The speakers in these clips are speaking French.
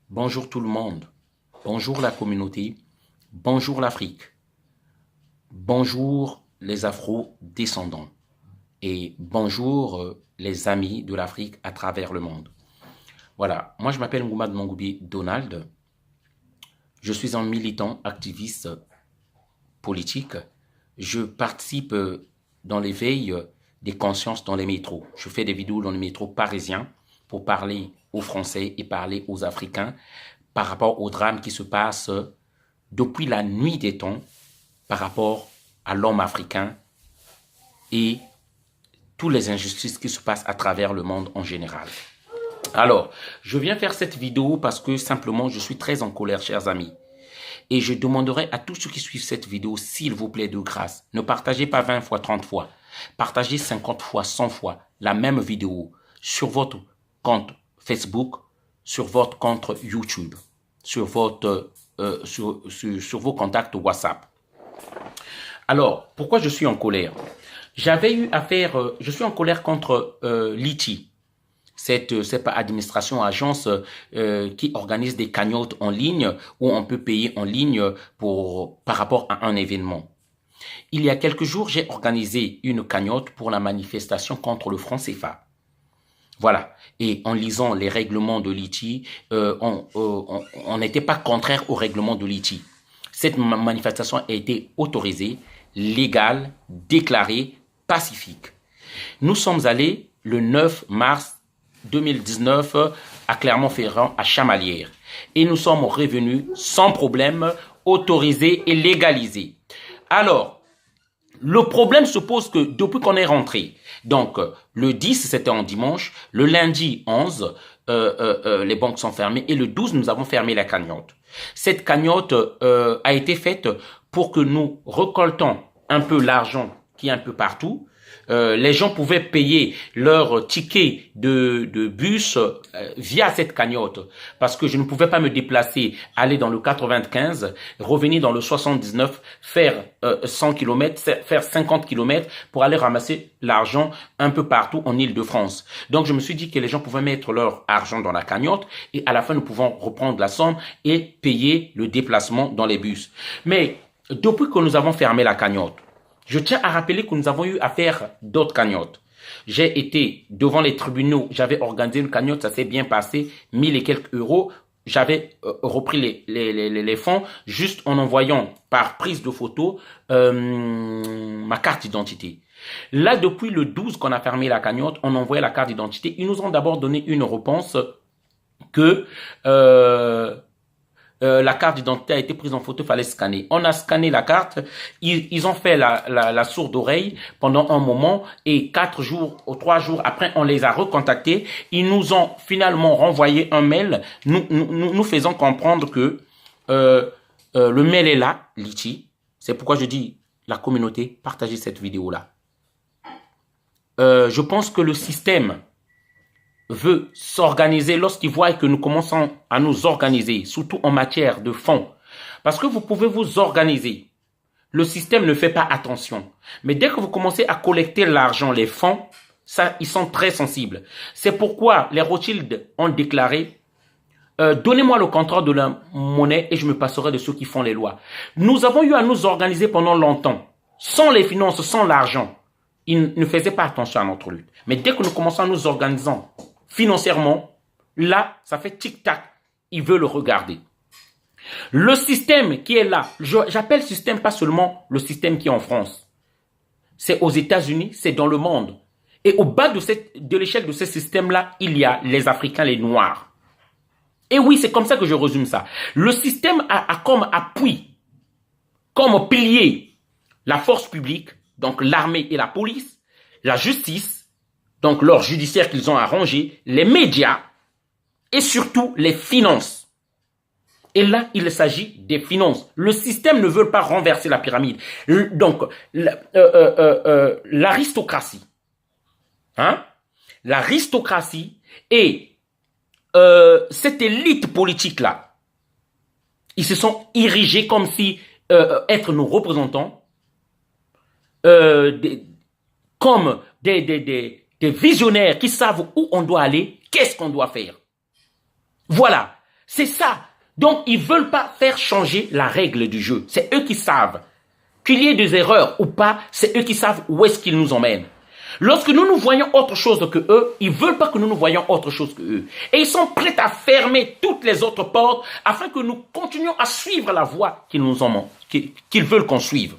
Bonjour tout le monde, bonjour la communauté, bonjour l'Afrique, bonjour les Afro-descendants et bonjour les amis de l'Afrique à travers le monde. Voilà, moi je m'appelle Ngoumad Mangoubi Donald, je suis un militant activiste politique, je participe dans l'éveil des consciences dans les métros. Je fais des vidéos dans les métros parisiens pour parler aux Français et parler aux Africains par rapport au drame qui se passe depuis la nuit des temps par rapport à l'homme africain et toutes les injustices qui se passent à travers le monde en général. Alors, je viens faire cette vidéo parce que simplement je suis très en colère, chers amis. Et je demanderai à tous ceux qui suivent cette vidéo, s'il vous plaît, de grâce, ne partagez pas 20 fois, 30 fois. Partagez 50 fois, 100 fois la même vidéo sur votre compte Facebook, sur votre compte YouTube, sur vos contacts WhatsApp. Alors, pourquoi je suis en colère? J'avais eu affaire, je suis en colère contre Litchi, cette administration, agence qui organise des cagnottes en ligne où on peut payer en ligne par rapport à un événement. Il y a quelques jours, j'ai organisé une cagnotte pour la manifestation contre le franc CFA. Voilà. Et en lisant les règlements de Litchi, on n'était pas contraire aux règlements de Litchi. Cette manifestation a été autorisée, légale, déclarée, pacifique. Nous sommes allés le 9 mars 2019 à Clermont-Ferrand, à Chamalières. Et nous sommes revenus sans problème, autorisés et légalisés. Alors, le problème se pose que depuis qu'on est rentré, donc le 10 c'était en dimanche, le lundi 11, les banques sont fermées et le 12 nous avons fermé la cagnotte. Cette cagnotte a été faite pour que nous récoltons un peu l'argent qui est un peu partout. Les gens pouvaient payer leur ticket de bus via cette cagnotte parce que je ne pouvais pas me déplacer, aller dans le 95, revenir dans le 79, faire 100 km, faire 50 km pour aller ramasser l'argent un peu partout en Île-de-France. Donc je me suis dit que les gens pouvaient mettre leur argent dans la cagnotte et à la fin nous pouvons reprendre la somme et payer le déplacement dans les bus. Mais depuis que nous avons fermé la cagnotte, je tiens à rappeler que nous avons eu à faire d'autres cagnottes. J'ai été devant les tribunaux, j'avais organisé une cagnotte, ça s'est bien passé, 1000 et quelques euros. J'avais repris les fonds juste en envoyant par prise de photo ma carte d'identité. Là, depuis le 12 qu'on a fermé la cagnotte, on envoyait la carte d'identité. Ils nous ont d'abord donné une réponse que la carte d'identité a été prise en photo, il fallait scanner. On a scanné la carte, ils ont fait la sourde oreille pendant un moment et 4 jours ou 3 jours après, on les a recontactés. Ils nous ont finalement renvoyé un mail, nous faisant comprendre que le mail est là, Litchi. C'est pourquoi je dis, la communauté, partagez cette vidéo-là. Je pense que le système veut s'organiser lorsqu'il voit que nous commençons à nous organiser, surtout en matière de fonds. Parce que vous pouvez vous organiser. Le système ne fait pas attention. Mais dès que vous commencez à collecter l'argent, les fonds, ça, ils sont très sensibles. C'est pourquoi les Rothschild ont déclaré donnez-moi le contrat de la monnaie et je me passerai de ceux qui font les lois. Nous avons eu à nous organiser pendant longtemps. Sans les finances, sans l'argent, ils ne faisaient pas attention à notre lutte. Mais dès que nous commençons à nous organiser financièrement, là, ça fait tic-tac. Ils veulent le regarder. Le système qui est là, j'appelle système pas seulement le système qui est en France. C'est aux États-Unis, c'est dans le monde. Et au bas de l'échelle de ce système-là, il y a les Africains, les Noirs. Et oui, c'est comme ça que je résume ça. Le système a comme appui, comme pilier, la force publique, donc l'armée et la police, la justice, donc l'ordre judiciaire qu'ils ont arrangé, les médias et surtout les finances. Et là, il s'agit des finances. Le système ne veut pas renverser la pyramide. Donc, l'aristocratie, l'aristocratie et cette élite politique-là, ils se sont érigés comme si être nos représentants, comme des visionnaires qui savent où on doit aller, qu'est-ce qu'on doit faire. Voilà. C'est ça. Donc, ils veulent pas faire changer la règle du jeu. C'est eux qui savent. Qu'il y ait des erreurs ou pas, c'est eux qui savent où est-ce qu'ils nous emmènent. Lorsque nous voyons autre chose que eux, ils veulent pas que nous voyons autre chose que eux. Et ils sont prêts à fermer toutes les autres portes afin que nous continuions à suivre la voie qu'ils nous emmènent, qu'ils veulent qu'on suive.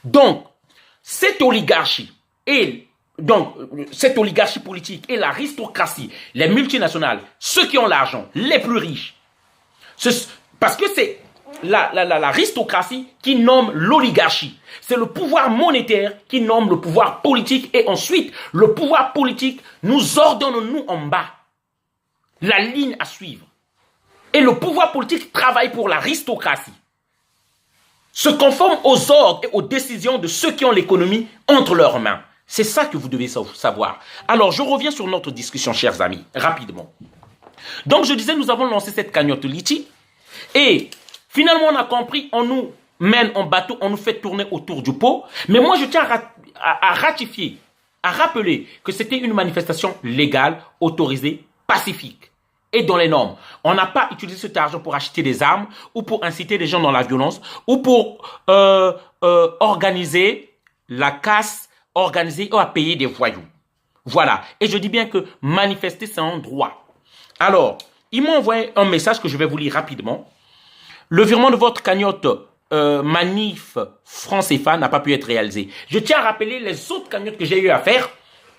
Donc, cette oligarchie politique et l'aristocratie, les multinationales, ceux qui ont l'argent, les plus riches, parce que c'est l'aristocratie qui nomme l'oligarchie. C'est le pouvoir monétaire qui nomme le pouvoir politique et ensuite le pouvoir politique nous ordonne, nous en bas, la ligne à suivre. Et le pouvoir politique travaille pour l'aristocratie. Se conforme aux ordres et aux décisions de ceux qui ont l'économie entre leurs mains. C'est ça que vous devez savoir. Alors, je reviens sur notre discussion, chers amis, rapidement. Donc, je disais, nous avons lancé cette cagnotte Litchi et finalement, on a compris, on nous mène en bateau, on nous fait tourner autour du pot. Mais moi, je tiens à ratifier, à rappeler que c'était une manifestation légale, autorisée, pacifique et dans les normes. On n'a pas utilisé cet argent pour acheter des armes ou pour inciter les gens dans la violence ou pour organiser la casse, organiser ou à payer des voyous. Voilà. Et je dis bien que manifester, c'est un droit. Alors, ils m'ont envoyé un message que je vais vous lire rapidement. Le virement de votre cagnotte Manif francs CFA n'a pas pu être réalisé. Je tiens à rappeler les autres cagnottes que j'ai eu à faire.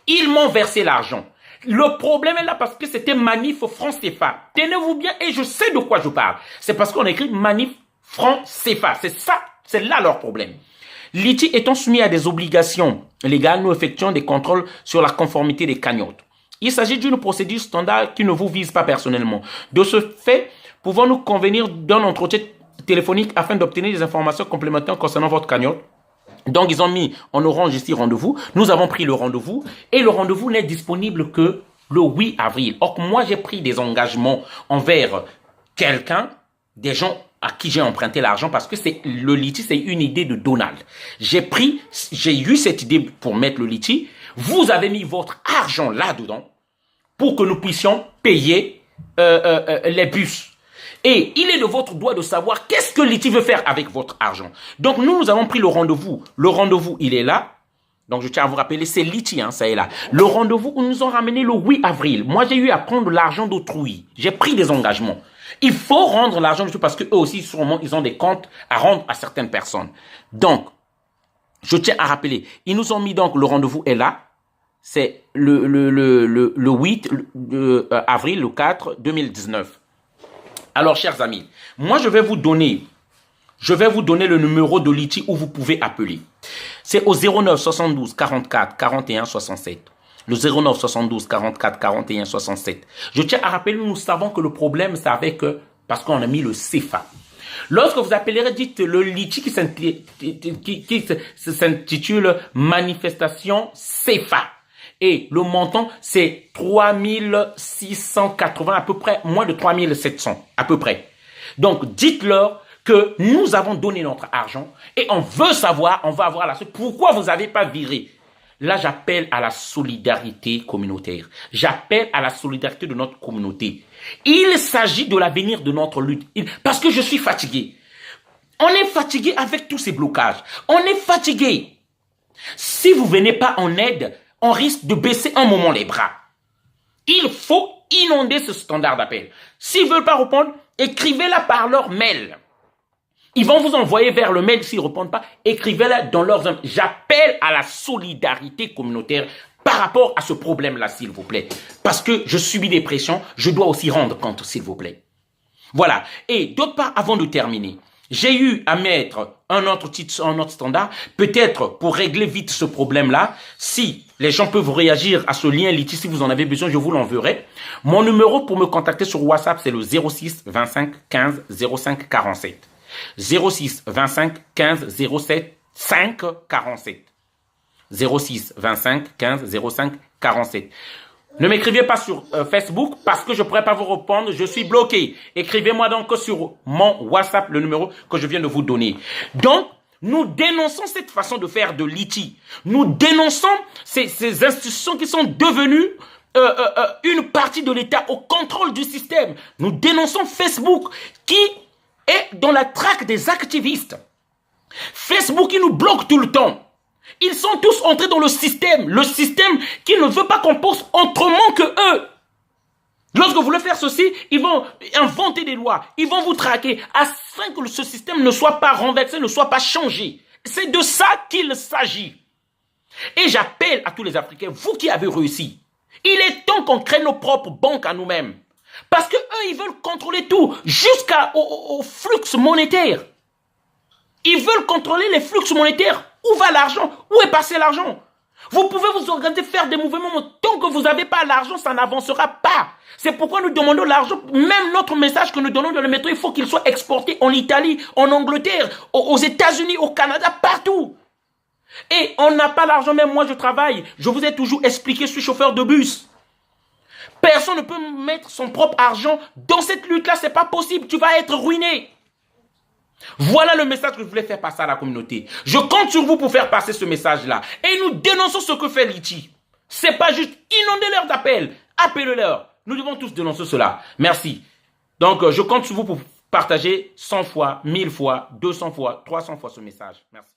Ils m'ont versé l'argent. Le problème est là parce que c'était Manif francs CFA. Tenez-vous bien et je sais de quoi je parle. C'est parce qu'on a écrit Manif francs CFA. C'est ça, c'est là leur problème. Litchi étant soumis à des obligations légales, nous effectuons des contrôles sur la conformité des cagnottes. Il s'agit d'une procédure standard qui ne vous vise pas personnellement. De ce fait, pouvons-nous convenir d'un entretien téléphonique afin d'obtenir des informations complémentaires concernant votre cagnotte? Donc, ils ont mis en orange ici rendez-vous. Nous avons pris le rendez-vous et le rendez-vous n'est disponible que le 8 avril. Or, moi, j'ai pris des engagements envers quelqu'un, des gens à qui j'ai emprunté l'argent parce que le Litchi, c'est une idée de Donald. J'ai eu cette idée pour mettre le Litchi. Vous avez mis votre argent là-dedans pour que nous puissions payer les bus. Et il est de votre droit de savoir qu'est-ce que Litchi veut faire avec votre argent. Donc, nous avons pris le rendez-vous. Le rendez-vous, il est là. Donc, je tiens à vous rappeler, c'est Litchi, ça est là. Le rendez-vous où nous ont ramené le 8 avril. Moi, j'ai eu à prendre l'argent d'autrui. J'ai pris des engagements. Il faut rendre l'argent d'autrui parce qu'eux aussi, sûrement, ils ont des comptes à rendre à certaines personnes. Donc, je tiens à rappeler, ils nous ont mis donc, le rendez-vous est là. C'est le 8 avril, le 4 2019. Alors, chers amis, moi, je vais vous donner le numéro de Litchi où vous pouvez appeler. C'est au 09 72 44 41 67. Le 09 72 44 41 67. Je tiens à rappeler, nous savons que le problème, c'est parce qu'on a mis le CFA. Lorsque vous appellerez, dites le Litchi qui s'intitule Manifestation CFA. Et le montant, c'est 3680, à peu près, moins de 3700, à peu près. Donc, dites-leur que nous avons donné notre argent et on veut savoir, on va avoir la suite. Pourquoi vous n'avez pas viré? Là, j'appelle à la solidarité communautaire. J'appelle à la solidarité de notre communauté. Il s'agit de l'avenir de notre lutte. Parce que je suis fatigué. On est fatigué avec tous ces blocages. On est fatigué. Si vous venez pas en aide, on risque de baisser un moment les bras. Il faut inonder ce standard d'appel. S'ils ne veulent pas répondre, écrivez-la par leur mail. Ils vont vous envoyer vers le mail s'ils ne répondent pas. Écrivez-la dans leurs... J'appelle à la solidarité communautaire par rapport à ce problème-là, s'il vous plaît. Parce que je subis des pressions, je dois aussi rendre compte, s'il vous plaît. Voilà. Et d'autre part, avant de terminer, j'ai eu à mettre un autre titre, un autre standard, peut-être pour régler vite ce problème-là. Si les gens peuvent réagir à ce lien Litchi, si vous en avez besoin, je vous l'enverrai. Mon numéro pour me contacter sur WhatsApp, c'est le 06 25 15 05 47. 06 25 15 07 5 47. 06 25 15 05 47. Ne m'écrivez pas sur Facebook parce que je ne pourrai pas vous répondre. Je suis bloqué. Écrivez-moi donc sur mon WhatsApp, le numéro que je viens de vous donner. Donc, nous dénonçons cette façon de faire de Litchi. Nous dénonçons ces institutions qui sont devenues une partie de l'État au contrôle du système. Nous dénonçons Facebook qui est dans la traque des activistes. Facebook qui nous bloque tout le temps. Ils sont tous entrés dans le système qui ne veut pas qu'on pense autrement que eux. Lorsque vous voulez faire ceci, ils vont inventer des lois, ils vont vous traquer afin que ce système ne soit pas renversé, ne soit pas changé. C'est de ça qu'il s'agit. Et j'appelle à tous les Africains, vous qui avez réussi, il est temps qu'on crée nos propres banques à nous-mêmes. Parce que eux, ils veulent contrôler tout, jusqu'au flux monétaire. Ils veulent contrôler les flux monétaires. Où va l'argent? Où est passé l'argent? Vous pouvez vous organiser, faire des mouvements, mais tant que vous n'avez pas l'argent, ça n'avancera pas. C'est pourquoi nous demandons l'argent. Même notre message que nous donnons dans le métro, il faut qu'il soit exporté en Italie, en Angleterre, aux États-Unis, au Canada, partout. Et on n'a pas l'argent, même moi je travaille. Je vous ai toujours expliqué, je suis chauffeur de bus. Personne ne peut mettre son propre argent dans cette lutte-là, c'est pas possible, tu vas être ruiné. Voilà le message que je voulais faire passer à la communauté. Je compte sur vous pour faire passer ce message-là. Et nous dénonçons ce que fait Litchi. C'est pas juste inonder-leur d'appels. Appelez-leur. Nous devons tous dénoncer cela. Merci. Donc, je compte sur vous pour partager 100 fois, 1000 fois, 200 fois, 300 fois ce message. Merci.